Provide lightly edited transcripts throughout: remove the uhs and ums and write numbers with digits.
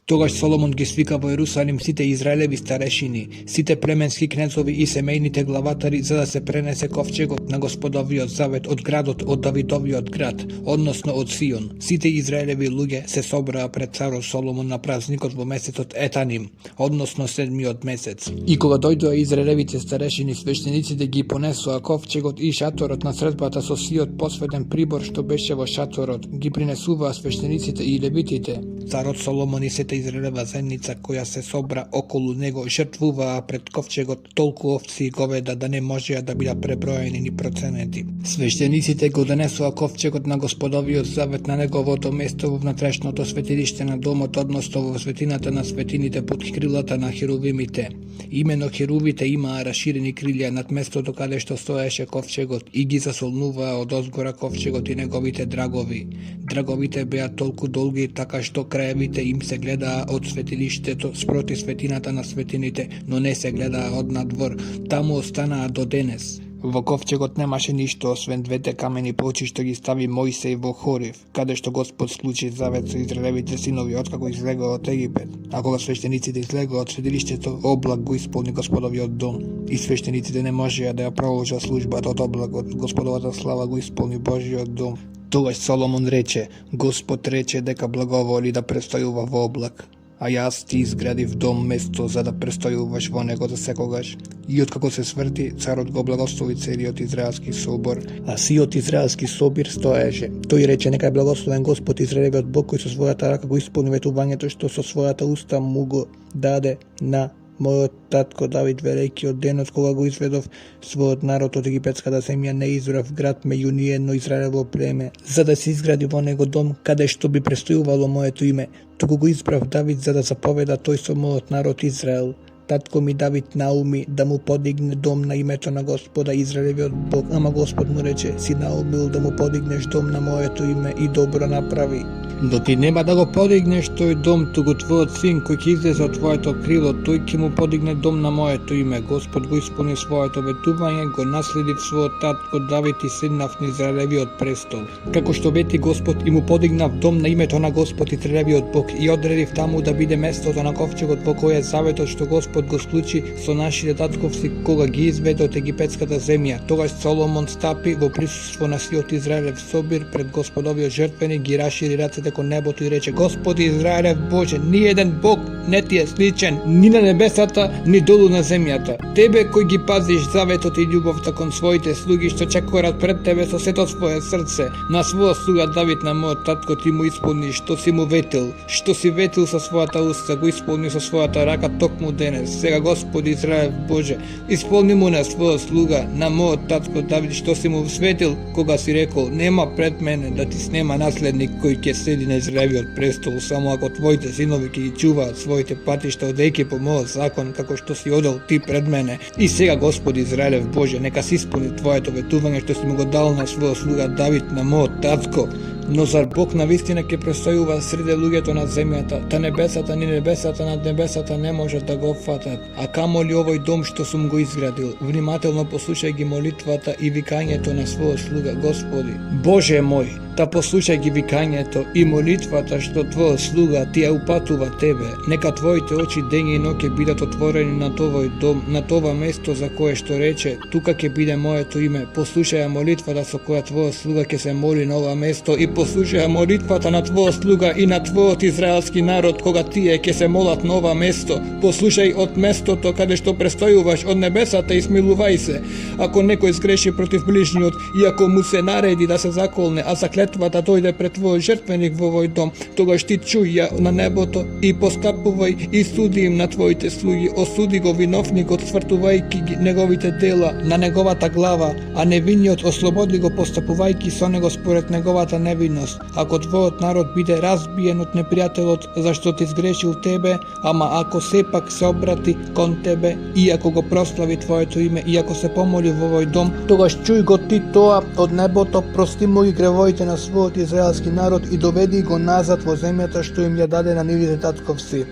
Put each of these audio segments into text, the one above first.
Тогаш Соломон ги свика во Ерусалим сите израелеви старешини, сите племенски кнезови и семејните главатари, за да се пренесе ковчегот на Господовиот завет од градот, од Давидовиот град, односно од Сион. Сите израелеви луѓе се собраа пред царот Соломон на празникот во месецот Етаним, односно 7-миот месец. И кога дојдоа израелевите старешини, свештениците ги понесоа ковчегот и шаторот на средбата со сиот посветен прибор што беше во шаторот, ги принесуваа свештениците и левитите. Царот Соломон и сета израелева заедница која се собра околу него жртвуваа пред ковчегот толку овци и говеда да не можеа да бидат преброени ни проценети. Свештениците го донесоа ковчегот на Господовиот завет на неговото место во внатрешното светилиште на домот, односно во светината на светините под крилата на херувимите. Имено херувите имаа расширени крилја над местото каде што стоеше ковчегот и ги засолнуваа од озгора ковчегот и неговите драгови. Драговите беа толку долги така што краевите им се гледаа од светилиштето спроти светината на светините, но не се гледаа од надвор. Таму останаа до денес. Во ковчегот немаше ништо освен двете камени плочи што ги стави Мојсеј во Хорив, каде што Господ склучи завет со израелевите синови откако излегоа од Египет. А кога свештениците излегоа од светилиштето, облак го исполни Господовиот дом. И свештениците не можеа да ја продолжат службата од облакот. Господовата слава го исполни Божиот дом. Тогаш Соломон рече: Господ рече дека благоволи да престојува во облак, а јас ти изградив дом место за да престојуваш во него за секогаш. И откако се сврти, царот го благослови целиот израелски собор, а сиот израелски собир стоеше. Тој рече: нека е благословен Господ Израелевиот Бог, кој со својата рака го исполни ветувањето што со својата уста му го даде на мојот татко Давид, велејќи од денот кога го изведов својот народ од египетската земја, не избрав град меѓу ни едно Израелево племе, за да се изгради во него дом, каде што би престојувало моето име, туку го избрав Давид за да заповеда тој со мојот народ Израел. Татко ми Давид науми да му подигне дом на името на Господа Израелевиот Бог, ама Господ му рече: си наумил да му подигнеш дом на моето име и добро направи. Но ти нема да го подигнеш тој дом, туку твојот син кој ќе излезе од твоето крило, тој ќе му подигне дом на моето име. Господ го исполни своето ветување, го наследив својот татко Давид и седнав на Израелевиот престол. Како што вети Господ, и му подигнав дом на името на Господ Израелевиот Бог и одредив таму да биде местото на ковчегот во кој е заветот што Господ го склучи со нашите татковци кога ги изведе од египетската земја. Тогаш Соломон стапи во присуство на сиот Израелев собир пред Господовиот жртвеник, ги рашири рацете кон небото и рече: Господи Израелев Боже, ни еден Бог не ти е сличен, ни на небесата, ни долу на земјата. Тебе кој ги пазиш заветот и љубовта кон своите слуги што чекорат пред тебе со сето свое срце. На својот слуга Давид, на мојот татко, ти му исполни што си му ветил, што си ветил со својата уста, го исполни со својата рака токму денес. Сега Господи Израелев Боже, исполни му на својот слуга, на мојот татко Давид, што си му светил, кога си рекол: нема пред мене да ти снема наследник кој ќе седи на Израелевиот престол, само ако твоите синови ќе ги чуваат своите патишта одејќи по мојот закон, како што си одел ти пред мене. И сега Господи Израелев Боже, нека се исполни твоето ветување што си му го дал на својот слуга Давид, на мојот татко. Но зар Бог навистина ќе престојува среде луѓето на земјата? Та небесата ни небесата над небесата не можат да го фатат. А камоли овој дом што сум го изградил? Внимателно послушај ги молитвата и викањето на својот слуга, Господи. Боже мој, та послушај ги викањето и молитвата што твојот слуга ти ја упатува тебе. Нека твоите очи дење и ноќе бидат отворени на овој дом, на това место за кое што рече: тука ќе биде моето име. Послушај молитвата со која твојот слуга ќе се моли на ова место и послушај молитвата на твојот слуга и на твојот израелски народ кога тие ќе се молат на ова место. Послушај од местото каде што престојуваш од небесата и смилувај се. Ако некој сгреши против ближниот и ако му се нареди да се заколне, а заклетвата дојде пред твојот жртвеник во овој дом, тогаш ти чуј ја на небото и постапувај и суди им на твоите слуги. Осуди го виновникот, свртувајќи ги неговите дела на неговата глава, а невинниот ослободи го, постапувајќи со него според неговата невинност. Ако твојот народ биде разбиен од непријателот зашто ти сгрешил тебе, ама ако сепак се обрати кон тебе и ако го прослави твоето име и ако се помоли во овој дом, тогаш чуј го ти тоа од небото, прости му ги гревоите на својот израелски народ и доведи го назад во земјата што им ја даде на нивните татковци.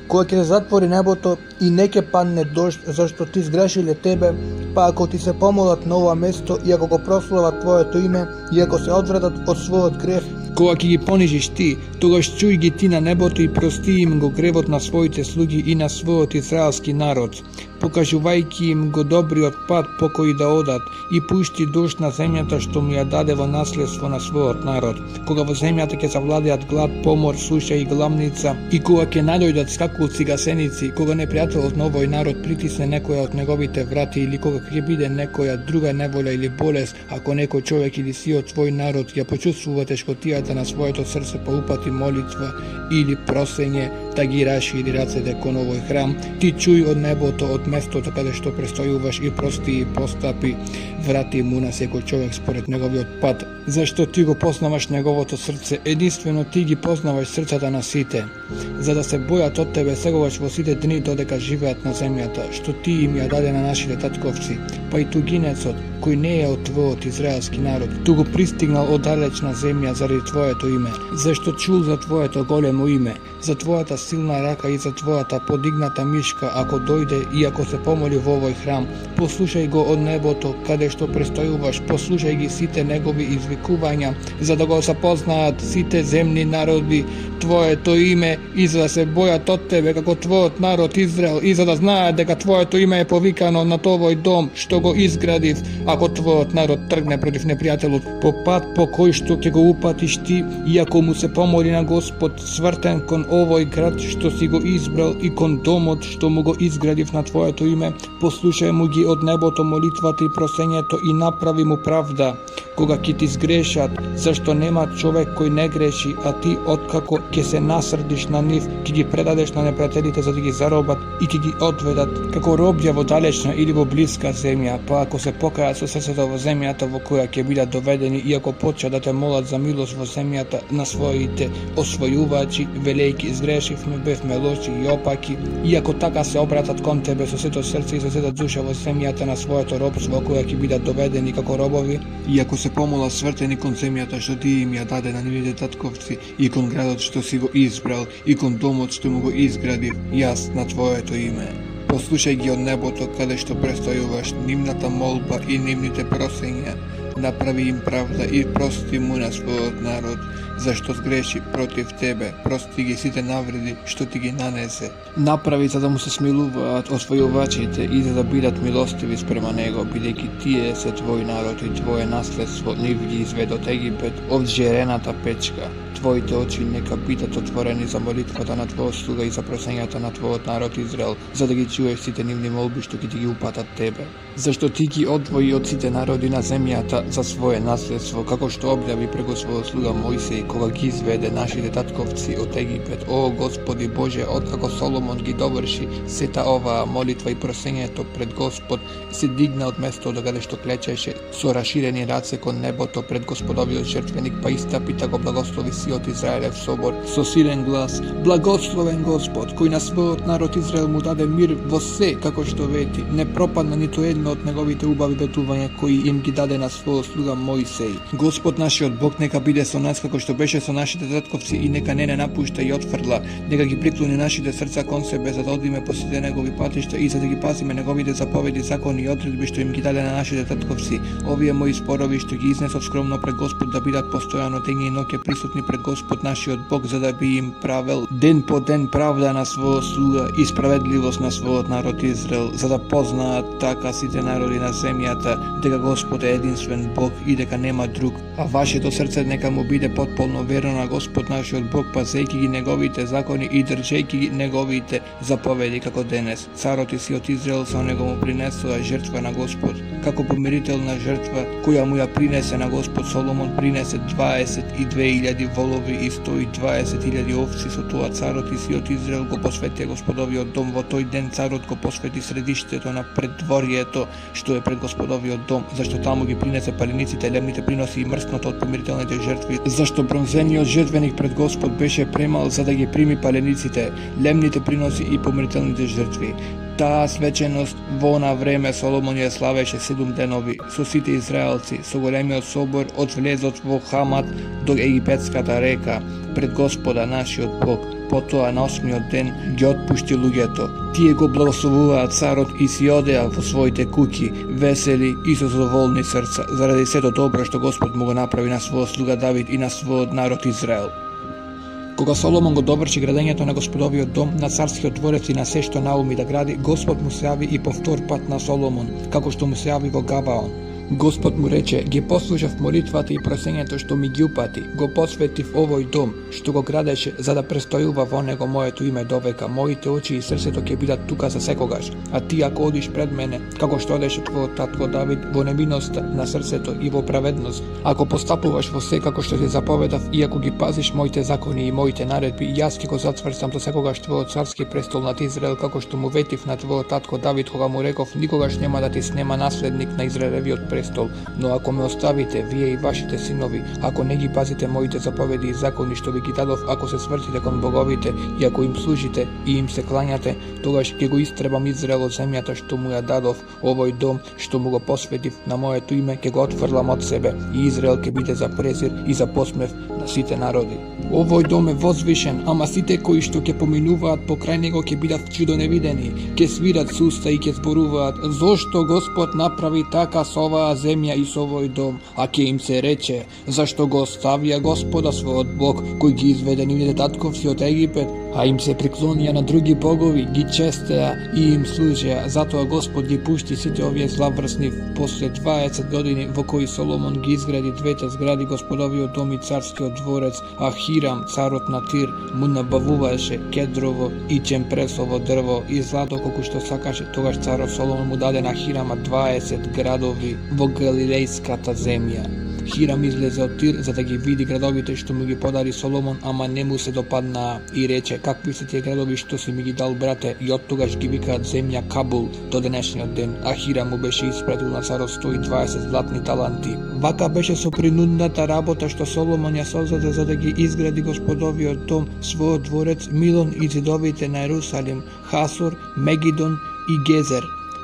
Кога ќе се затвори небото и не ќе падне дожд зашто ти сгрешиле тебе, па ако ти се помолат на ова место и ако го прослават твоето име и ако се одвратат од својот грев Кога ќе ги понижиш ти, тогаш чуј ги ти на небото и прости им го гревот на своите слуги и на својот израелски народ, покажувајќи им го добриот пат по кој да одат, и пушти дожд на земјата што му ја даде во наследство на својот народ. Кога во земјата ќе завладеат глад, помор, суша и гламница, и кога ќе наdoјдат скакулци гасеници, кога непријателот на овој народ притисне некоја од неговите врати, или кога ќе биде некоја друга неволја или болест, ако некој човек или си од твој народ ја почувствува тешкотијата на своето срце по упати молитва или просење да ги рашири рацете кон овој храм, ти чуј од небото, од местото каде што престојуваш, и прости и постапи врати му на секој човек според неговиот пат, зашто ти го познаваш неговото срце, единствено ти ги познаваш срцата на сите, за да се бојат од тебе сегогаш во сите дни додека живеат на земјата, што ти им ја даде на нашите татковци, па и тугинецот, кој не е од твојот израелски народ, ту го пристигнал од далечна земја заради твоето име, зашто чул за твоето големо име, за твојата силна рака и за твојата подигната мишка, ако дојде и ако се помоли во овој храм. Послушај го од небото, каде што престојуваш, послушај ги сите негови извикувања, за да го запознаат сите земни народи твоето име, и за да се бојат од тебе како твојот народ Израел, и за да знаат дека твоето име е повикано над овој дом што го изградив, ако твојот народ тргне против непријателот по пат по кој што ќе го упатиш ти, и ако му се помоли на Господ, свртен кон овој град што си го избрал и кон домот што му го изградив на твоето име, послушај му ги од небото молитвата и просењето и направи му правда. Кога ќе ти сгрешат, зашто нема човек кој не греши, а ти откако ќе се насрдиш на нив, ќе ги предадеш на непријателите за да ги заробат и ќе ги одведат како робја во далечна или во блиска земја, па ако се покајат со срцето во земјата во која ќе бидат доведени, и ако почнат да те молат за милост во земјата на своите освојувачи, велејки сгрешивме, бевме лоши и опаки, и ако така се обратат кон тебе со сето срце и со сета душа во земјата на своето робство во која ќе бидат доведени како робови, и ако се помола свртени кон земјата што ти им ја даде на нивните татковци, и кон градот што си го избрал, и кон домот што му го изградив јас на твоето име. Послушај ги од небото каде што престојуваш нивната молба и нивните просења, направи им правда и прости му на својот народ, зашто сгреши против тебе, прости ги сите навреди што ти ги нанесе. Направи за да му се смилуваат освојувачите и за да бидат милостиви спрема него, бидејќи тие се твој народ и твое наследство, нив ги изведе од Египет, од жерената печка. Твоите очи нека бидат отворени за молитвата на твојот слуга и за просењата на твојот народ Израел, за да ги чуеш сите нивни молби што ќе ти ги упатат тебе. Зашто ти ги одвои од сите народи на земјата за свое наследство, како што објави преку својот слуга Мојсеј, кога ги изведе нашите татковци од Египет. О Господи Боже, откако Соломон ги доврши сета оваа молитва и просењето пред Господ, се дигна од местото каде што клечеше со раширени раце кон небото пред Господовиот жртвеник, па истапи да го благослови сиот Израелев собор со силен глас: Благословен Господ, кој на својот народ Израел му даде мир во се, како што вети, не пропадна ниту едно од неговите убави ветувања кои им ги даде на својот слуга Мојсеј. Господ нашиот Бог нека биде со нас како што беше со нашите татковци, и нека не напушта и отфрла, нека ги приклони нашите срца кон себе за да одиме по сите негови патишта и за да ги пазиме неговите заповеди, закони и одредби што им ги даде на нашите татковци. Овие мои спорови што ги изнесов скромно пред Господ да бидат постојано дење и ноќе присутни пред Господ нашиот Бог, за да би им правел ден по ден правда на својот слуга и справедливост на својот народ Израел, за да познаат така сите народи на земјата дека Господ е единствен Бог и дека нема друг, а вашето срце нека му биде потполно верно на Господ нашиот Бог, пазејќи ги неговите закони и држејќи ги неговите заповеди, како денес. Царот и сиот Израел со него му принесоа жртва на Господ, како помирителна жртва која му ја принесе на Господ. Соломон принесе 22.000 волови и 120.000 овци. Со тоа царот и сиот Израел го посветија Господовиот дом. Во тој ден царот го посвети средиштето на преддворието што е пред Господовиот дом, зашто таму ги принесе палениците, лемните приноси и мрсното од помирителните жртви, зашто бронзениот жртвеник пред Господ беше премал за да ги прими палениците, лемните приноси и помирителните жртви. Таа свеченост во она време Соломон ја славеше 7 денови со сите израелци, со големиот собор од влезот во Хамат до египетската река, пред Господа нашиот Бог. потоа на 8-миот ден ги отпушти луѓето. Тие го благословуваа царот и си одеа во своите куќи, весели и со задоволни срца, заради сето добро што Господ му го направи на својот слуга Давид и на својот народ Израел. Кога Соломон го доврши градењето на Господовиот дом, на царскиот дворец и на се што науми да гради, Господ му се јави и по втор пат на Соломон, како што му се јави во Гаваон. Господ му рече: ги послушав молитвата и просењето што ми ги упати, го посветив овој дом, што го градеше, за да престојува во него моето име довека, моите очи и срцето ќе бидат тука за секогаш. А ти ако одиш пред мене, како што одеше твојот татко Давид, во невиноста на срцето и во праведност, ако постапуваш во се како што ти заповедав и ако ги пазиш моите закони и моите наредби, јас ќе го затврстам за секогаш твојот царски престол над Израел, како што му ветив на твојот татко Давид, кога му реков: никогаш нема да ти снема наследник на Израелевиот престол. Но ако ме оставите, вие и вашите синови, ако не ги пазите моите заповеди и закони што ви ги дадов, ако се свртите кон боговите и ако им служите и им се клањате, тогаш ќе го истребам Израел од земјата што му ја дадов, овој дом што му го посветив на моето име, ќе го отфрлам од себе и Израел ќе биде за презир и за посмев на сите народи. Овој дом е возвишен, ама сите кои што ќе поминуваат покрај него ќе бидат чудоневидени, ќе свират с уста и ќе зборуваат: зошто Господ направи така со оваа земја и со овој дом, а ќе им се рече: зашто го оставија Господа својот Бог, кој ги изведе нивните татковци од Египет, а им се приклонија на други богови, ги честеа и им служеа. Затоа Господ ги пушти сите овие злаврсни после 20 години во кои Соломон ги изгради двете згради, Господовиот дом и царскиот дворец, а Хирам, царот на Тир, му набавуваше кедрово и чемпресово дрво и злато колку што сакаше. Тогаш царот Соломон му даде на Хирама 20 градови во галилејската земја. Хирам излезе од Тир за да ги види градовите што му ги подари Соломон, ама не му се допаднаа и рече: какви се тие градови што си ми ги дал, брате? И оттогаш ги викаат земја Кабул до денешниот ден. А Хирам му беше испратил на царот 120 златни таланти. Вака беше со принудната работа што Соломон ја создаде за да ги изгради Господовиот дом, својот дворец, Милон и зидовите на Ерусалим, Хасор, Мегидон и Гезер.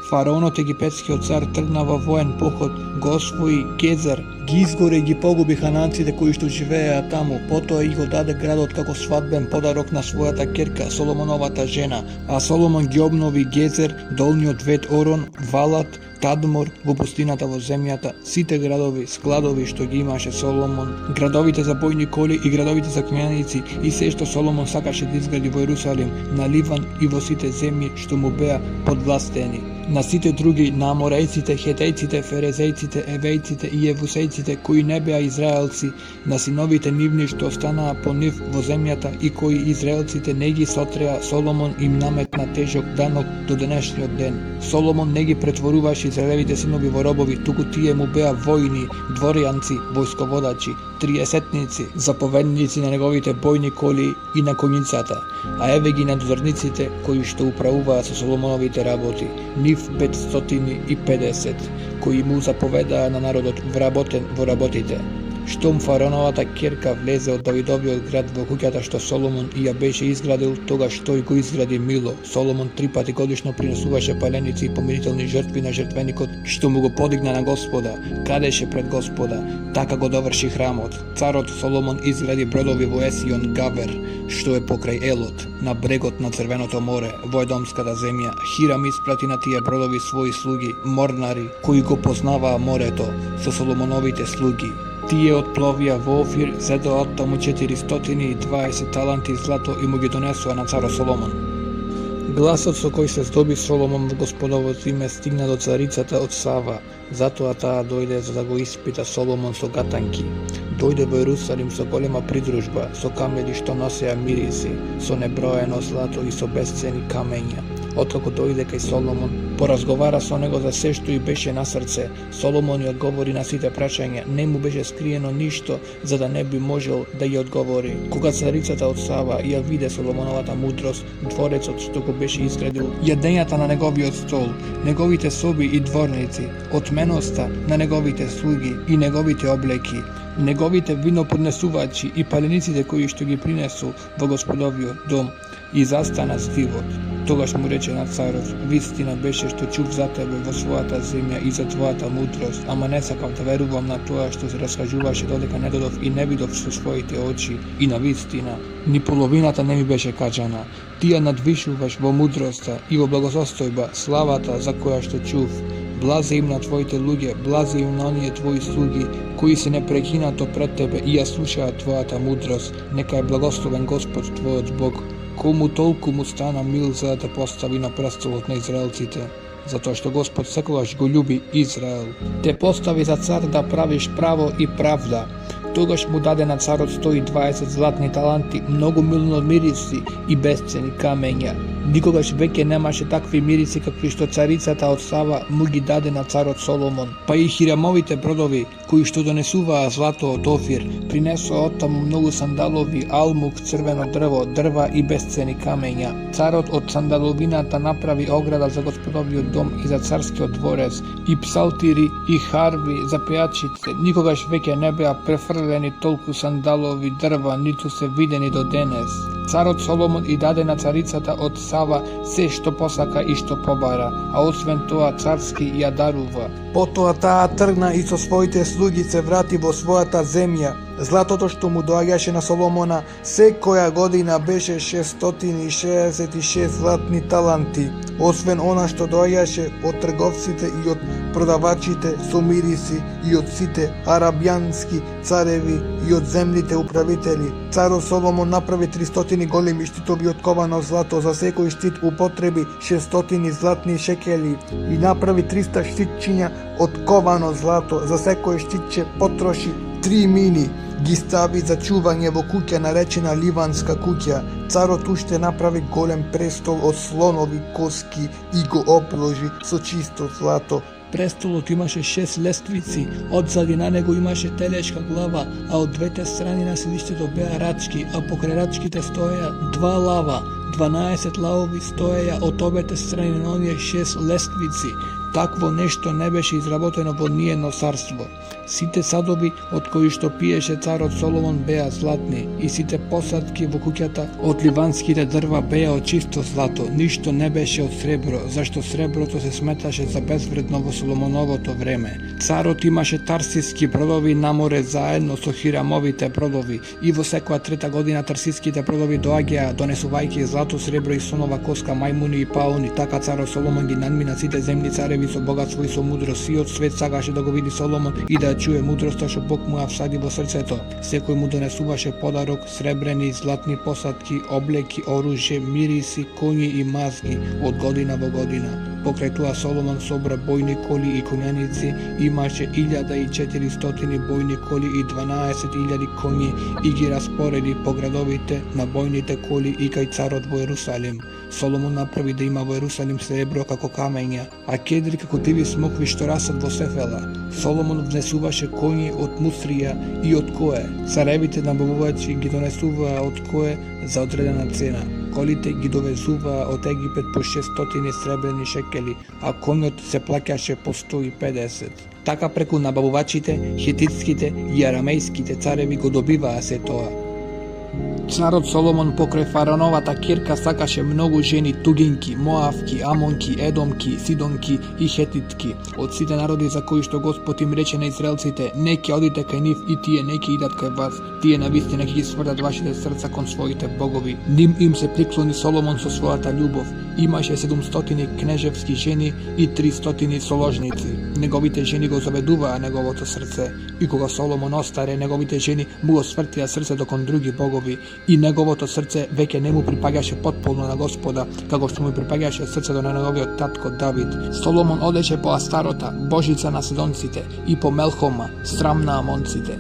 Фараонот египетскиот цар тргна во воен поход, го освои Гезер, ги изгоре и ги погуби хананците кои што живееа таму. Потоа и го даде градот како свадбен подарок на својата ќерка, Соломоновата жена. А Соломон ги обнови Гезер, долниот Вет Орон, Валат, Тадмор во пустината во земјата, сите градови, складови што ги имаше Соломон, градовите за бојни коли и градовите за конјаници и се што Соломон сакаше да изгради во Ерусалим, на Ливан и во сите земји што му беа подвластени. На сите други, на Аморејците, Хетејците, Ферезејците, Евејците и Евусејците кои не беа израелци, на синовите нивни што останаа по нив во земјата и кои израелците не ги сотреа, Соломон им наметна тежок данок до денешниот ден. Соломон не ги претворуваше израелевите синови во робови, туку тие му беа војни, дворјанци, војсководачи, триесетници, заповедници на неговите бојни коли и на коњицата. А еве ги надзорниците кои што управуваат со Соломоновите работи, нив 550, кои му заповедаа на народот вработен во работите. Штом фараоновата ќерка влезе од Давидовиот град во куќата што Соломон и ја беше изградил, тогаш тој го изгради Мило. Соломон 3 пати годишно принесуваше паленици и помирителни жртви на жртвеникот што му го подигна на Господа, кадеше пред Господа. Така го доврши храмот. Царот Соломон изгради бродови во Есион Гавер, што е покрај Елот, на брегот на Црвеното море, во Едомската земја. Хирам испрати на тие бродови своји слуги, морнари, кои го познаваа морето, со Соломоновите слуги. Тие отпловија во Офир, зедоа од таму 420 таланти злато и му ги донесоа на царот Соломон. Гласот со кој се здоби Соломон во Господовото име стигна до царицата од Сава, затоа таа дојде за да го испита Соломон со гатанки. Дојде во Ерусалим со голема придружба, со камели што носеа мириси, со неброено злато и со бесцени камења. Откако дојде кај Соломон, поразговара со него за се што и беше на срце. Соломон ја одговори на сите прашања, не му беше скриено ништо за да не би можел да ја одговори. Кога царицата од Сава ја виде Соломоновата мудрост, дворецот што го беше изградил, јадењата на неговиот стол, неговите соби и дворници, отменоста на неговите слуги и неговите облеки, неговите виноподнесувачи и палениците кои што ги принесул во Господовиот дом, и застана здивот. Тогаш му рече на царот: вистина беше што чув за тебе во својата земја и за твојата мудрост, ама не сакав да верувам на тоа што се раскажуваше додека не додов и не видов со своите очи. И на вистина, ни половината не ми беше кажана. Ти ја надвишуваш во мудроста и во благосостојба славата за која што чув. Блазе им на твоите луѓе, блазе им на оние твои слуги, кои се непрекинато пред тебе и ја слушаат твојата мудрост. Нека е благословен Господ твојот Бог, кому толку му стана мил за да те постави на престолот на израелците, затоа што Господ секогаш го љуби Израел. Те постави за цар да правиш право и правда. Тогаш му даде на царот 120 златни таланти, многу милно мириси и бесцени камења. Никогаш веќе немаше такви мириси какви што царицата од Сава му ги даде на царот Соломон. Па и хирамовите бродови, кои што донесуваа злато од Офир, принесоа оттаму многу сандалови, алмук, црвено дрво, дрва и бесцени камења. Царот од сандаловината направи ограда за Господовиот дом и за царскиот дворец, и псалтири, и харви за пејачите. Никогаш веќе не беа префрлени толку сандалови дрва, ниту се видени до денес. Царот Соломон и даде на царицата од Сава се што посака и што побара, а освен тоа царски ја дарува. Потоа таа тргна и со своите слуги се врати во својата земја. Златото што му доаѓаше на Соломона секоја година беше 666 златни таланти, освен она што доаѓаше од трговците и од продавачите со мириси и од сите арабјански цареви и од земните управители. Царот Соломон направи 300 големи штитови од ковано злато, за секој штит употреби 600 златни шекели, и направи 300 штитчиња од ковано злато, за секој штитче потроши 3 мини. Ги стави за чување во куќа наречена Ливанска куќа. Царот уште направи голем престол од слонови коски и го обложи со чисто злато. Престолот имаше 6 лествици, одзади на него имаше телешка глава, а од двете страни на седиштето беа рачки, а покрај рачките стоеа 2 лава. 12 лавови стоеја од обете страни на оние 6 лествици. Такво нешто не беше изработено во ниедно царство. Сите садови од кои што пиеше царот Соломон беа златни, и сите посадки во куќата од ливанските дрва беа од чисто злато, ништо не беше од сребро, зашто среброто се сметаше за безвредно во Соломоновото време. Царот имаше тарсиски бродови на море заедно со хирамовите бродови, и во секоја трета година тарсиските бродови доаѓаа донесувајќи злато, сребро и слонова коска, мајмуни и пауни. Така царот Соломон ги надмина сите земни цареви со богатство и со мудрост. Сиот свет сакаше да го види Соломон и да чуе мудроста што Бог му ја всади во срцето. Секој му донесуваше подарок, сребрени и златни посадки, облеки, оружје, мириси, коњи и мазги од година во година. Покрај тоа Соломон собра бојни коли и конјаници, имаше 1400 бојни коли и 12.000 коњи, и ги распореди по градовите на бојните коли и кај царот во Ерусалим. Соломон направи да има во Ерусалим сребро како камења, а кедри како диви смокви што расат во Сефела. Соломон внесуваше коњи од Мусрија и од Кое. Царевите набавувачи ги донесуваа од Кое за одредена цена. Колите ги довезуваа од Египет по 600 сребрени шекели, а конјот се плаќаше по 150. Така преку набавувачите, хетитските и арамејските цареви го добиваа се тоа. Царот Соломон покрај фараоновата кирка сакаше многу жени тугинки, моавки, амонки, едомки, сидонки и хетитки. Од сите народи за кои што Господ им рече на израелците: не ќе одите кај нив и тие не ќе идат кај вас. Тие навистина ќе ги сврдат вашите срца кон своите богови. Ним им се приклони Соломон со својата љубов. Имаше 700 кнежевски жени и 300 соложници. Неговите жени го заведуваа неговото срце. И кога Соломон остаре, неговите жени му го свртија срцето кон други богови, и неговото срце веќе не му припаѓаше потполно на Господа, како што му припаѓаше срцето на неговиот татко Давид. Соломон одеше по Астарота, божица на седонците, и по Мелхома, срам на амонците.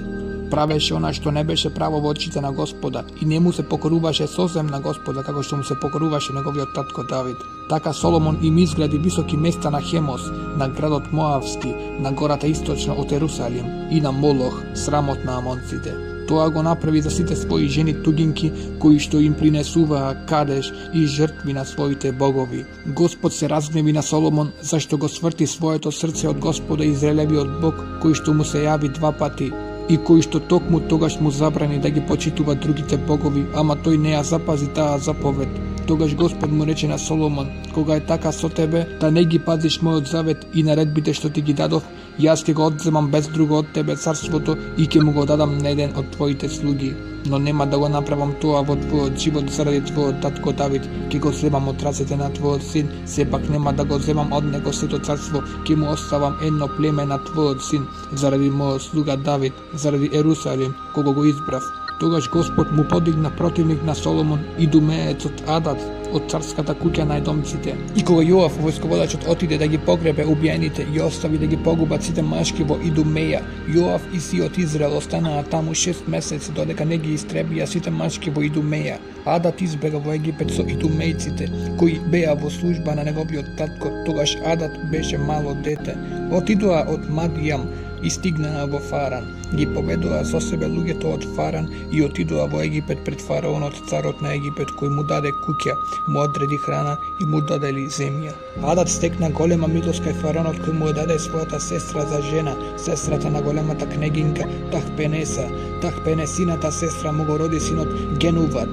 Правеше она што не беше право во очите на Господа, и не му се покоруваше созем на Господа, како што му се покоруваше неговиот татко Давид. Така Соломон им изгради високи места на Хемос, на градот Моавски, на гората источно од Ерусалим, и на Молох, срамот на амонците. Тоа го направи за сите своји жени тугинки, кои што им принесуваа кадеж и жртви на своите богови. Господ се разгневи на Соломон, зашто го сврти своето срце од Господа Израелевиот Бог, кој што му се јави 2 пати, и кој што токму тогаш му забрани да ги почитува другите богови, ама тој не ја запази таа заповед. Тогаш Господ му рече на Соломон: кога е така со тебе, да не ги пазиш мојот завет и наредбите што ти ги дадов, јас ќе го одземам без друго од тебе царството и ќе му го дадам на еден од твоите слуги. Но нема да го направам тоа во твојот живот заради твојот татко Давид, ќе го земам од рацете на твојот син, сепак нема да го земам од него сето царство, ќе му оставам едно племе на твојот син, заради мојот слуга Давид, заради Ерусалим, кого го избрав. Тогаш Господ му подигна противник на Соломон, идумеецот Адат, од царската куќа на едомците. И кога Јоав, војсководачот, отиде да ги погребе убиените и остави да ги погубат сите машки во Идумеја, Јоав и сиот Израел останаа таму 6 месеци додека не ги истребија сите машки во Идумеја. Адат избега во Египет со идумејците, кои беа во служба на неговиот татко. Тогаш Адат беше мало дете. Отидоа од Мадијам и стигнаа во Фаран. Ги поведоа со себе луѓето од Фаран и отидоа во Египет пред фараонот, царот на Египет, кој му даде куќа, му одреди храна и му додели земја. Адат стекна голема милост кај фараонот, кој му даде својата сестра за жена, сестрата на големата кнегинка Тахпенеса. Тахпенесината сестра му го роди синот Генуват,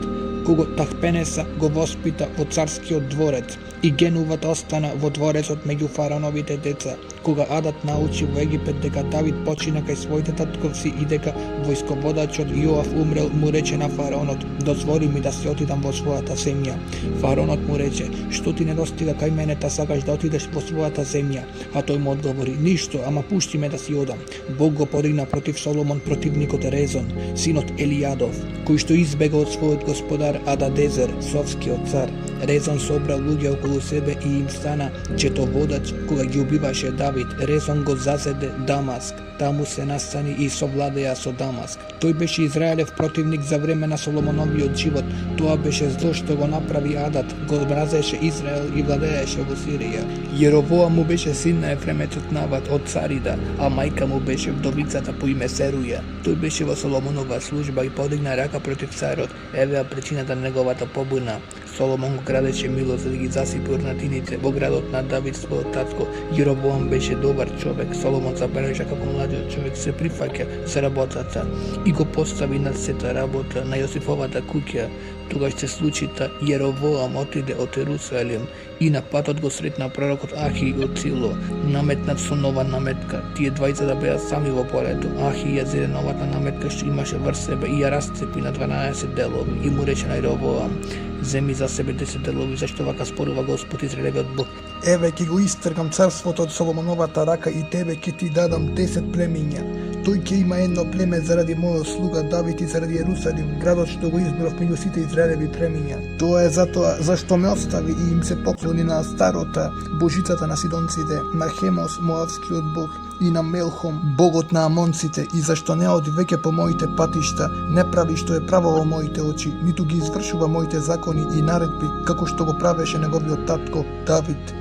кого Тахпенеса го воспита во царскиот дворец, и Генуват остана во дворецот меѓу фараоновите деца. Кога Адат научи во Египет дека Давид почина кај своите татковци и дека војсководачот Јоав умрел, му рече на фараонот: дозволи ми да се отидам во својата земја. Фараонот му рече: што ти недостига кај мене та сакаш да отидеш во својата земја? А тој му одговори: ништо, ама пушти ме да си одам. Бог го подигна против Соломон противникот Резон, синот Елијадов, кој што избега од својот господар Ададезер, совскиот цар. Резон собра луѓе околу себе и им стана четоводач кога ги убиваше Давид. Резон го заседе Дамаск. Таму се настани и совладеа со Дамаск. Тој беше Израелев противник за време на Соломоновиот живот. Тоа беше зло што го направи Адат. Го мразеше Израел и владееше во Сирија. Јеровоам му беше син на ефремецот Нават од Царида, а мајка му беше вдовицата по име Серуја. Тој беше во Соломонова служба и подигна рака против царот. Евеа причината на неговата побуна. Соломон го градеше мило за да ги засипи урнатините во градот на Давид својот татко. Јеровоам беше добар човек. Соломон забележа како младиот човек се прифаќа за работата и го постави над сета работа на Јосифовата куќа. Тогаш се случи та Јеровоам отиде од Ерусалим и на патот го сретна пророкот Ахи од Сило, наметнат со нова наметка. Тие двајцата беа сами во полето. Ахи ја зеде новата наметка што имаше врз себе и ја расцепи на 12 делови и му рече на Јеровоам: земи за себе 10 делови, зашто вака спорува Господ Израелевиот Бог. Еве ќе го истргам царството од Соломоновата рака и тебе ќе ти дадам 10 племиња. Тој ќе има едно племе заради мојот слуга Давид и заради Ерусалим, градот што го избрав меѓу сите Израелеви племиња. Тоа е затоа зашто ме остави и им се поклони на Астарота, божицата на сидонците, на Хемос, моавскиот бог, и на Мелхом, богот на амонците, и зашто не оди веќе по моите патишта, не прави што е право во моите очи, ниту ги извршува моите закони и наредби, како што го правеше неговиот татко Давид.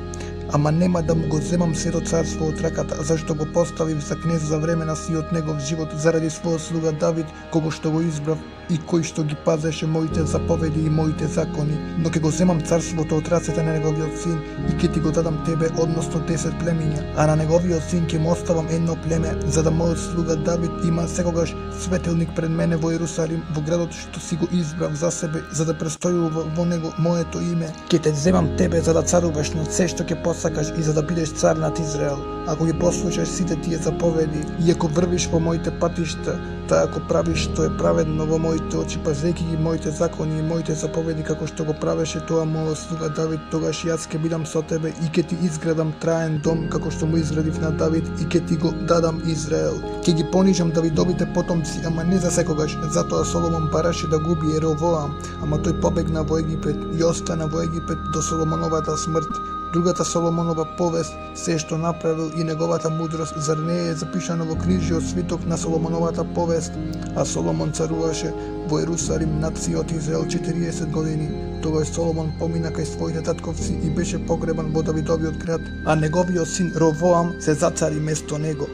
Ама нема да му го земам сето царство од раката, зашто го поставив за кнез за време на сиот негов живот, заради својот слуга Давид, кого што го избрав и кој што ги пазеше моите заповеди и моите закони. Но ќе го земам царството од рацете на неговиот син и ќе ти го дадам тебе, односно 10 племиња, а на неговиот син ќе му оставам едно племе, за да мојот слуга Давид има секогаш светилник пред мене во Ерусалим, во градот што си го избрав за себе, за да престојува во него моето име. Ќе те земам тебе за да царуваш над се што ќе посакаш и за да бидеш цар над Израел. Ако ги послушаш сите тие заповеди и ако врвиш во моите патишта, та ако правиш што е праведно во моите очи, пазејќи ги моите закони и моите заповеди како што го правеше тоа мојот слуга Давид, тогаш јас ќе бидам со тебе и ќе ти изградам траен дом како што му изградив на Давид и ќе ти го дадам Израел. Ќе ги понижам Давидовите потомци, ама не за секогаш. Затоа Соломон бараше да губи Јеровоам, ама тој побегна во Египет и остана во Египет до Соломоновата смрт. Другата Соломонова повест, се што направил и неговата мудрост, зар не е запишано во книжиот свиток на Соломоновата повест? А Соломон царуваше во Ерусалим над сиот Израел 40 години. Тогаш Соломон помина кај своите татковци и беше погребан во Давидовиот град, а неговиот син Ровоам се зацари место него.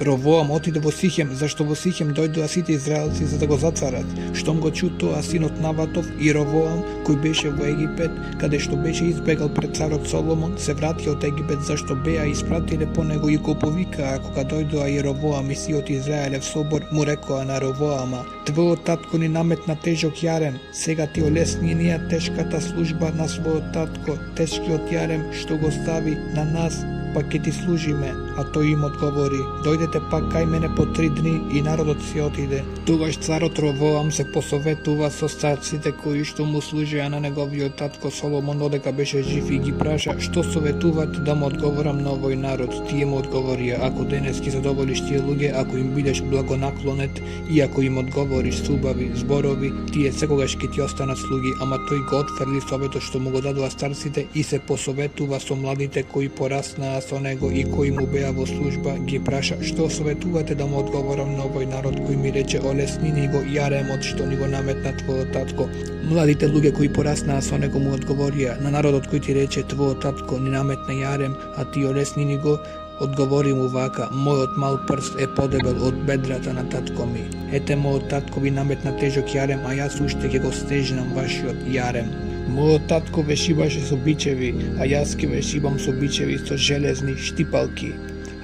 Ровоам отиде во Сихем, зашто во Сихем дојдоа сите израелци за да го зацарат. Штом го чу тоа синот Наватов и Ровоам, кој беше во Египет, каде што беше избегал пред царот Соломон, се врати од Египет зашто беа испратиле по него и го повикаа. Кога дојдоа и Ровоам и сиот Израелев собор, му рекоа на Ровоама: твојот татко ни наметна тежок јарем, сега ти олесни ние тешката служба на својот татко, тешкиот јарем што го стави на нас, па ќе ти служиме. А тој им одговори: дојдете пак кај мене по 3 дни, и народот си отиде. Тогаш царот Ровоам се посоветува со старците кои што му служеа на неговиот татко Соломон додека беше жив и ги праша: што советувате да му одговорам на овој народ? Тие му одговорија: ако денес ги задоволиш тие луѓе, ако им бидеш благонаклонет и ако им одговориш с убави зборови, тие секогаш ќе ти останат слуги. Ама тој го отфрли советот што му го дадоа старците и се посоветува со младите кои пораснаа со него и кои му беа во служба, ги праша: што советувате да му одговорам на овој народ кој ми рече: олесни ни го јаремот што ни го наметна твојот татко? Младите луѓе кои пораснаа со него му одговорија на народот кој ти рече: твојот татко ни наметна јарем, а ти олесни ни го, одговори му вака: мојот мал прст е подебел од бедрата на татко ми. Ете, мојот татко ви наметна тежок јарем, а јас уште ќе го стежнам вашиот јарем. Мојот татко ве шибаше со бичеви, а јас ќе ве шибам со бичеви со железни штипалки.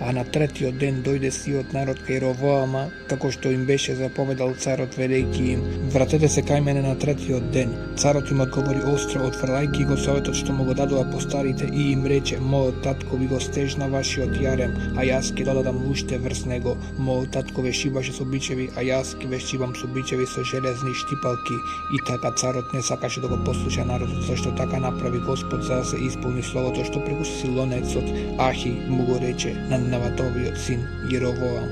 А на третиот ден дојде сиот народ кај Ровоама, како што им беше заповедал царот, велејќи им: вратете се кај мене на третиот ден. Царот им одговори остро, отфрлајќи го советот што му го дадоа постарите, и им рече: мојот татко ви го стежна вашиот јарем, а јас ќе додадам уште врз него. Мојот татко ве шибаше со бичеви, а јас ќе ве шибам со бичеви со железни штипалки. И така царот не сакаше да го послуша народот, зашто така направи Господ за да се исполни словото што преку силонецот Ахи му го рече на Наватовиот син Јеровоам.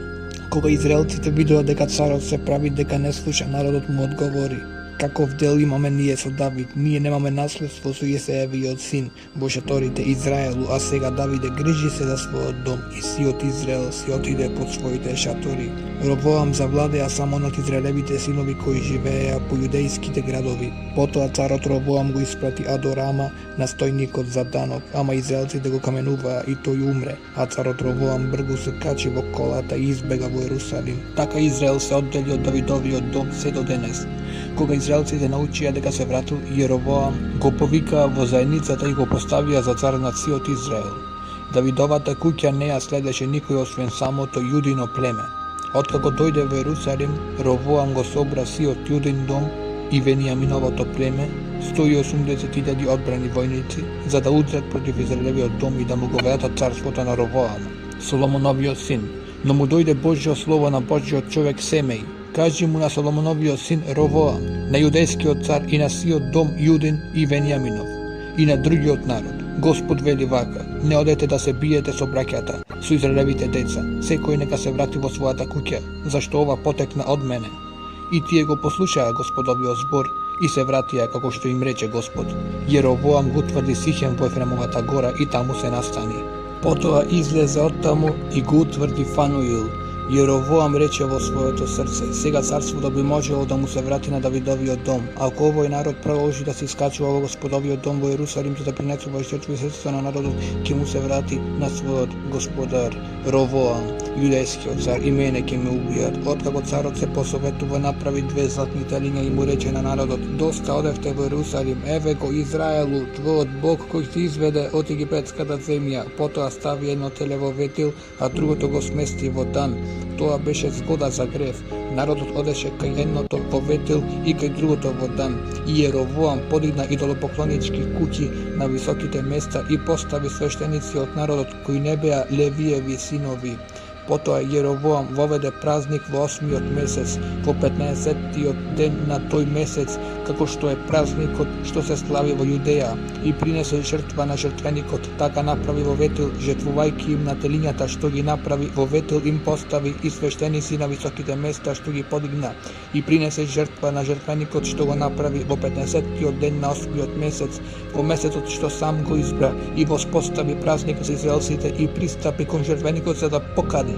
Кога израелците видоа дека царот се прави дека не слуша, народот му одговори: каков дел имаме ние со Давид? Ние немаме наследство со Јесеевиот син во шаторите Израелу, а сега Давиде грижи се за својот дом и сиот Израел си отиде под своите шатори. Ровоам завладеа само над израелевите синови кои живееа по јудејските градови. Потоа царот Ровоам го испрати Адорама, настојникот за данок, ама израелците го каменуваа и тој умре, а царот Ровоам бргу се качи во колата и избега во Ерусалим. Така Израел се оддели од Давидовиот дом се до денес. Кога израелците научија дека се вратил Јеровоам, го повикаа во заедницата и го поставија за цар над сиот Израел. Давидовата куќа не ја следеше никој освен самото јудино племе. Откако дојде во Ерусалим, Ровоам го собра сиот јудин дом и Венијаминовото племе, 180.000 одбрани војници, за да удрат против Израелевиот дом и да му го вратат царството на Ровоам, Соломоновиот син. Но му дојде Божјо слово на Божјиот човек Семеј: кажи му на Соломоновиот син Ровоам, на јудејскиот цар и на сиот дом Јудин и Венијаминов, и на другиот народ: Господ вели вака: не одете да се биете со браќата, со израелевите деца, секој нека се врати во својата куќа, зашто ова потекна од мене. И тие го послушаа Господовиот збор и се вратија како што им рече Господ. Јеровоам го утврди Сихем во Ефремовата гора и таму се настани. Потоа излезе од таму и го утврди Фануил. Јеровоам рече во своето срце: сега царството би можело да му се врати на Давидовиот дом, ако овој народ продолжи да се искачува во Господовиот дом во Ерусалим за да принесува жртви срцето на народот, ќе му се врати на својот господар Ровоам, јудејскиот цар, и мене ќе ме убијат. Откако царот се посоветува, направи 2 златни телиња и му рече на народот: доста одевте во Ерусалим, еве го Израелу, твојот Бог кој те изведе од египетската земја. Потоа стави едно теле во Ветил, а другото го смести во Дан. Тоа беше згода за грев. Народот одеше кај едното во Ветил и кај другото во Дан. И Јеровоам подигна идолопоклонички куќи на високите места и постави свештеници од народот кои не беа Левиеви синови. Потоа Јеровоам воведе празник во 8-миот месец, во 15-тиот ден на тој месец, како што е празникот што се слави во Јудеја, и принесе жртва на жртвеникот. Така направи во Ветил, жртвувајќи им на телињата што ги направи во Ветил, им постави и свештеници на високите места што ги подигна, и принесе жртва на жртвеникот што го направи во 15-тиот ден на 8-миот месец, во месецот што сам го избра, и воспостави празник за израелците и пристапи кон жртвеникот за да покади.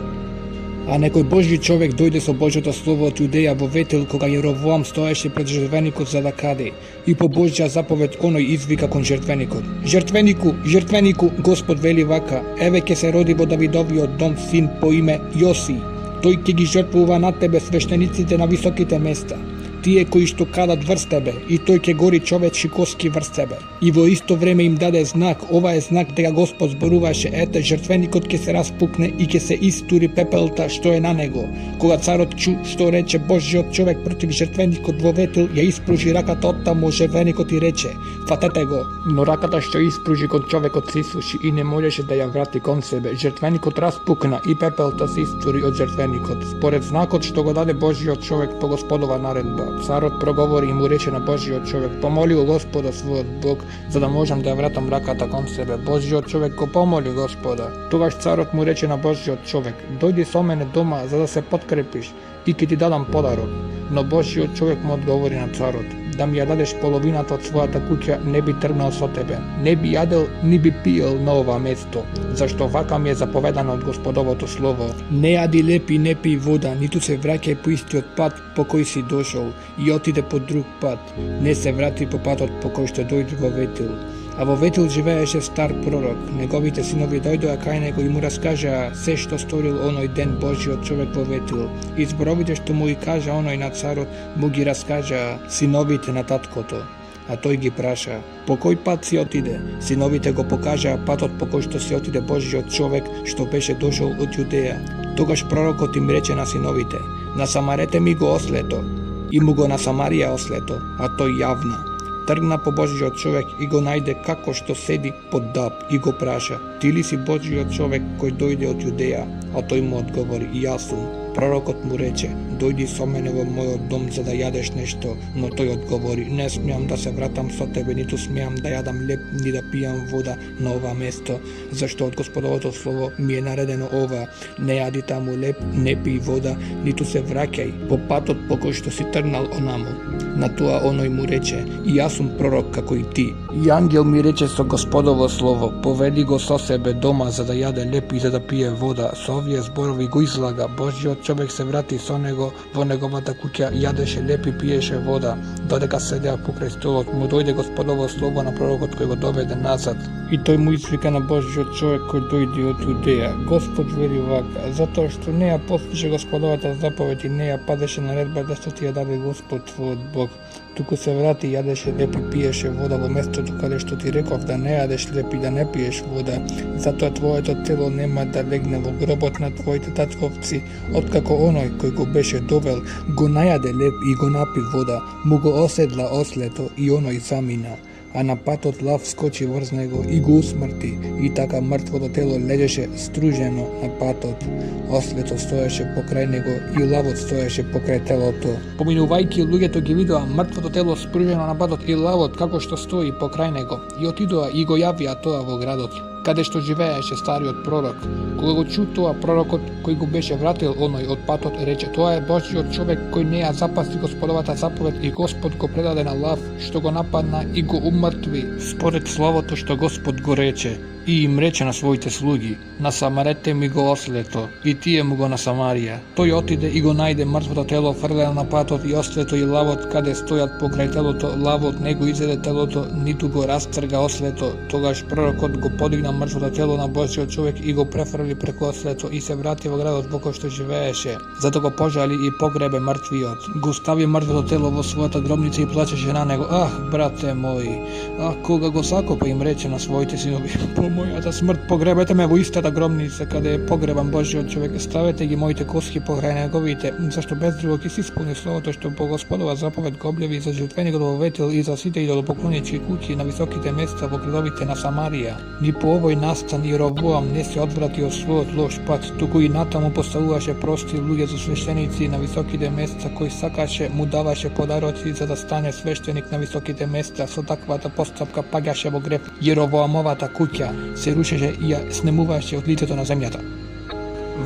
А некој Божји човек дојде со Божјото слово од Јудеја во Ветил, кога Јеровоам стоеше пред жртвеникот за да каде. И по Божја заповед оној извика кон жртвеникот: Жртвенику, жртвенику, Господ вели вака: еве ќе се роди во Давидовиот дом син по име Јоси. Тој ќе ги жртвува над тебе свештениците на високите места, тие кои што кадат врз тебе, и тој ќе гори човечки коски врз тебе. И во исто време им даде знак, ова е знак дека Господ зборуваше: ете, жртвеникот ќе се распукне и ќе се истури пепелта што е на него. Кога царот чу што рече Божјиот човек против жртвеникот во Ветил, ја испружи раката од таму жртвеникот и рече: фатете го. Но раката што испружи кон човекот се исуши и не можеше да ја врати кон себе. Жртвеникот распукна и пепелта се истури од жртвеникот. Според знакот што го даде Божјиот човек по Господова наредба, царот проговори и му рече на Божјиот човек: помоли го Господа својот Бог, за да можам да ја вратам раката кон себе. Божјиот човек го помоли Господа. Тогаш царот му рече на Божјиот човек: дојди со мене дома за да се подкрепиш и ќе ти дадам подарок. Но Божјиот човек му одговори на царот: да ми ја дадеш половината од својата куќа, не би тргнал со тебе. Не би јадел, ни би пиел на ова место, зашто вака ми е заповедано од Господовото слово: не јади леп и не пи вода, ниту се враќај по истиот пат по кој си дошол, и отиде по друг пат. Не се врати по патот по кој што дојде во Ветил. А во Ветил живееше стар пророк. Неговите синови дојдоа кај него и му раскажаа се што сторил оној ден Божјиот човек во Ветил. И зборовите што му ги кажа оној на царот, му ги раскажаа синовите на таткото. А тој ги праша: по кој пат си отиде? Синовите го покажаа патот по кој што си отиде Божјиот човек што беше дошол од Јудеја. Тогаш пророкот им рече на синовите: насамарете ми го ослето. И му го насамарија ослето, а тој јавна. Тргна по Божјиот човек и го најде како што седи под даб и го праша: ти ли си Божјиот човек кој дојде од Јудеја? А тој му одговори: јас сум. Пророкот му рече: дојди со мене во мојот дом за да јадеш нешто. Но тој одговори: не смеам да се вратам со тебе, ниту смеам да јадам леп, ни да пијам вода на ова место, зашто од Господовото слово ми е наредено ова: не јади таму леп, не пи вода, ниту се враќај по патот по кој што си тргнал онаму. На тоа оној му рече: и јас сум пророк како и ти. И ангел ми рече со Господово слово: поведи го со себе дома за да јаде леп и за да пие вода. Со овие зборови го излага. Божјиот човек се врати со него во неговата куќа, јадеше леп и пиеше вода. Додека седеа покрај столот, му дојде Господово слово на пророкот кој го доведе назад. И тој му извика на Божјиот човек кој дојде од Јудеја: Господ вели вака: затоа што не ја послуша Господовата заповед и не ја падеше наредбата што ти ја даде Господ твојот Бог, туку се врати, јадеше леп и пиеше вода во местото каде што ти реков да не јадеш леп и да не пиеш вода. Затоа твоето тело нема да легне во гробот на твоите татковци, откако оној кој го беше довел го најаде леп и го напи вода, му го оседла ослето и оној замина. А на патот лав скочи врз него и го усмрти, и така мртвото тело лежеше стружено на патот. Ослето стоеше покрај него и лавот стоеше покрај телото. Поминувајќи луѓето ги видоа мртвото тело спружено на патот и лавот како што стои покрај него, и отидоа и го јавија тоа во градот, каде што живееше стариот пророк. Кога го чу тоа, пророкот кој го беше вратил оној од патот рече: тоа е Божјиот човек кој не ја запаси Господовата заповед и Господ го предаде на лав што го нападна и го умртви според словото што Господ го рече. И им рече на своите слуги: насамарете ми го ослето. И тие му го насамарија. Тој отиде и го најде мртвото тело фрлено на патот и ослето и лавот каде стојат покрај телото. Лавот не го изеде телото, ниту го растрга ослето. Тогаш пророкот го подигна мртвото тело на Божјиот човек и го префрли преку ослето и се врати во градот во кој што живееше. Зато го пожали и погребе мртвиот. Го стави мртвото тело во својата гробница и плачеше на него: ах, брате мој, кога го закопа, им рече на своите синови: мојата смрт погребете ме во истата гробница каде е погребан Божјиот човек, ставете ги моите коски покрај неговите, зашто без друго ќе се исполни словото што по Господова заповед го објави за жртвеникот во Ветил и за сите идолопоклонички куќи на високите места во градовите на Самарија. Ни по овој настан Јеровоам не се одврати од својот лош пат, туку и натаму поставуваше прости луѓе за свештеници на високите места, кој сакаше му даваше подароци за да стане свештеник на високите места. Со таквата постапка паѓаше во греб Јеровоамовата куќа, се рушеше и ја снемуваше од лицето на земјата.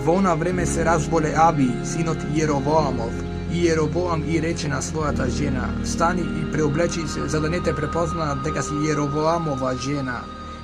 Во она време се разболе Аби, синот Јеровоамов, и Јеровоам и рече на својата жена: стани и преоблечи се, за да не те препознаат дека си Јеровоамова жена,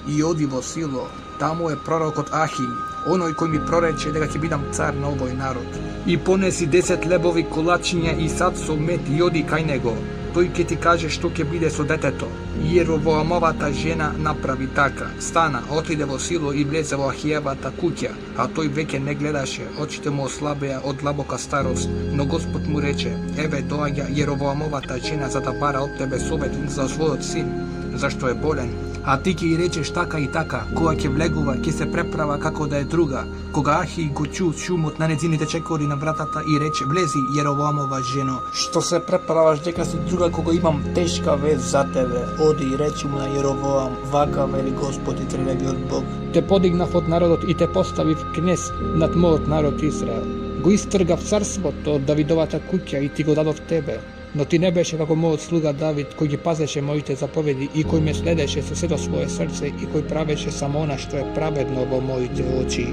и оди во Сило, таму е пророкот Ахи. onoj koji mi proreče da ќе бидам цар на овој народ. И понеси 10 лебови колачиња и сад со мед и оди кај него. Тој ќе ти каже што ќе биде со детето. И Јеровоамовата жена направи така. Стана, отиде во Сило и влезе во Ахиевата куќа, а тој веќе не гледаше, очите му ослабеа од длабока старост. Но Господ му рече: еве доаѓа Јеровоамовата жена за да бара од тебе совет за својот син, зашто е болен. А ти ќе и речеш така и така, кога ќе влегува, ќе се преправа како да е друга. Кога Ахи го чу шумот на нејзините чекори на вратата и рече: влези, Јеровоамова жено, што се преправаш дека си друга кога имам тешка вест за тебе. Оди и речи му на Јеровоам: вака вели Господ Израелевиот Бог. Те подигнав од народот и те поставив кнез над мојот народ Израел. Го истргав царството од Давидовата куќа и ти го дадов тебе. Но ти не беше како мојот слуга Давид, кој ги пазеше моите заповеди и кој ме следеше со сето свое срце и кој правеше само она што е праведно во моите очи.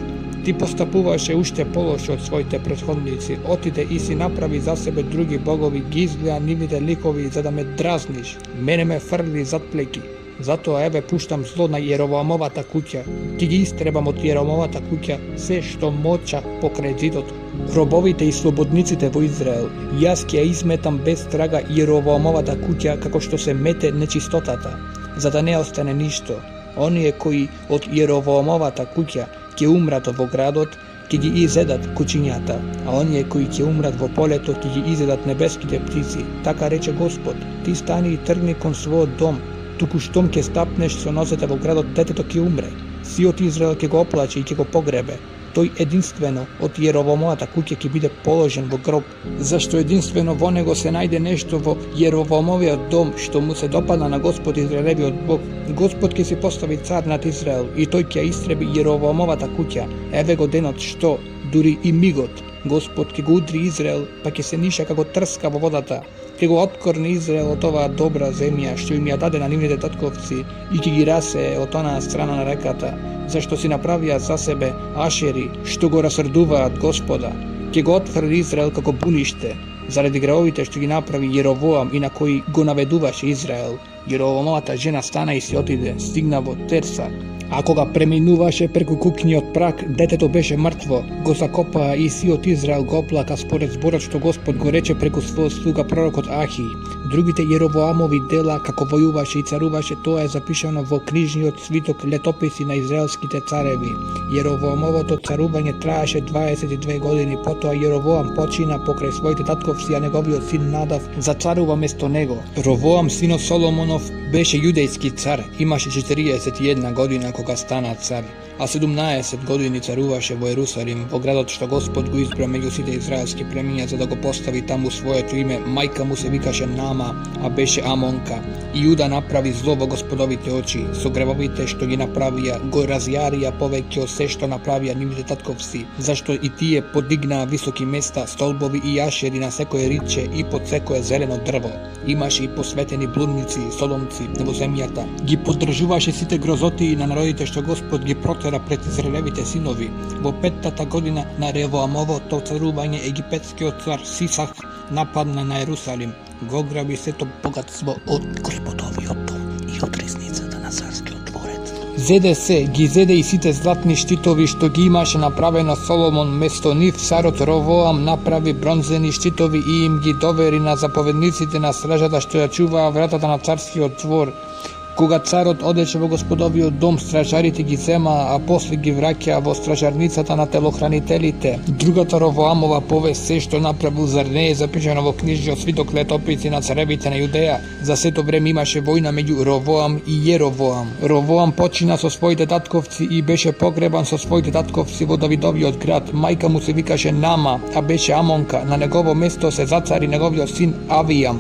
Ти постапуваше уште полошо од своите претходници, отиде и си направи за себе други богови, ги изгледа нивните ликови за да ме дразниш. Мене ме фрли зад плеки. Затоа еве пуштам зло на Јеровоамовата куќа. Ти ги истребам од Јеровоамовата куќа се што моча покрај зидото. Робовите и слободниците во Израел, јас ќе ја изметам без трага Јеровоамовата куќа како што се мете нечистотата, за да не остане ништо. Оние кои од Јеровоамовата куќа ќе умрат во градот, ќе ги изедат кучињата, а оние кои ќе умрат во полето ќе ги изедат небеските птици. Така рече Господ: ти стани и тргни кон својот дом, туку штом ќе стапнеш со носете во градот, детето ќе умре. Сиот Израел ќе го оплаче и ќе го погребе. Тој единствено од Јеровоамовата куќа ќе биде положен во гроб, зашто единствено во него се најде нешто во Јеровоамовиот дом што му се допадна на Господ Израелевиот Бог. Господ ќе си постави цар над Израел и тој ќе истреби Јеровоамовата куќа. Еве го денот што, дури и мигот, Господ ќе го удри Израел, па ќе се ниша како трска во водата. Ќе го откорни Израел од оваа добра земја што им ја даде на нивните татковци и ќе ги расее од онаа страна на реката, зашто си направија за себе ашери што го расрдуваат Господа. Ќе го отфрли Израел како буниште, заради греовите што ги направи Јеровоам и на кои го наведуваше Израел. Јеровоамовата жена стана и си отиде, стигна во Терса. А кога преминуваше преку кукниот прак, детето беше мртво. Го закопаа и сиот Израел го оплака според зборот што Господ го рече преку својот слуга пророкот Ахи. Другите Јеровоамови дела, како војуваше и царуваше, тоа е запишано во книжниот свиток летописи на израелските цареви. Јеровоамовото царување траеше 22 години, потоа Јеровоам почина покрај своите татковци, а неговиот син Надав зацарува место него. Ровоам, синот Соломонов, беше јудејски цар, имаше 41 година кога стана цар, а 17 години царуваше во Ерусалим, во градот што Господ го избра меѓу сите израелски племиња за да го постави таму своето име. Мајка му се викаше Нама, а беше Амонка. И Јуда направи зло во Господовите очи, со гревовите што ги направија, го разјарија повеќе од се што направија нивните татковци, зашто и тие подигнаа високи места, столбови и јашери на секое риче и под секое зелено дрво. Имаше и посветени блудници и содомци во земјата. Ги поддржуваше сите грозоти на народите што Господ ги протера пред Израелевите синови. Во 5-та година на Ревоамовото царување египетскиот цар Сисах нападна на Ерусалим, го граби сето богатство од Господовиот дом и од ризницата на царскиот дворец. Зеде се, ги зеде и сите златни штитови што ги имаше направено Соломон, место нив царот Ровоам направи бронзени штитови и им ги довери на заповедниците на стражата што ја чуваа вратата на царскиот двор. Кога царот одеше во Господовиот дом, стражарите ги земаа, а после ги враќаа во стражарницата на телохранителите. Другата Ровоамова повест, се што направил, зар не е запишано во книжниот свиток летописи на царевите на Јудеја? За сето време имаше војна меѓу Ровоам и Јеровоам. Ровоам почина со своите татковци и беше погребан со своите татковци во Давидовиот град. Мајка му се викаше Нама, а беше Амонка. На негово место се зацари неговиот син Авијам.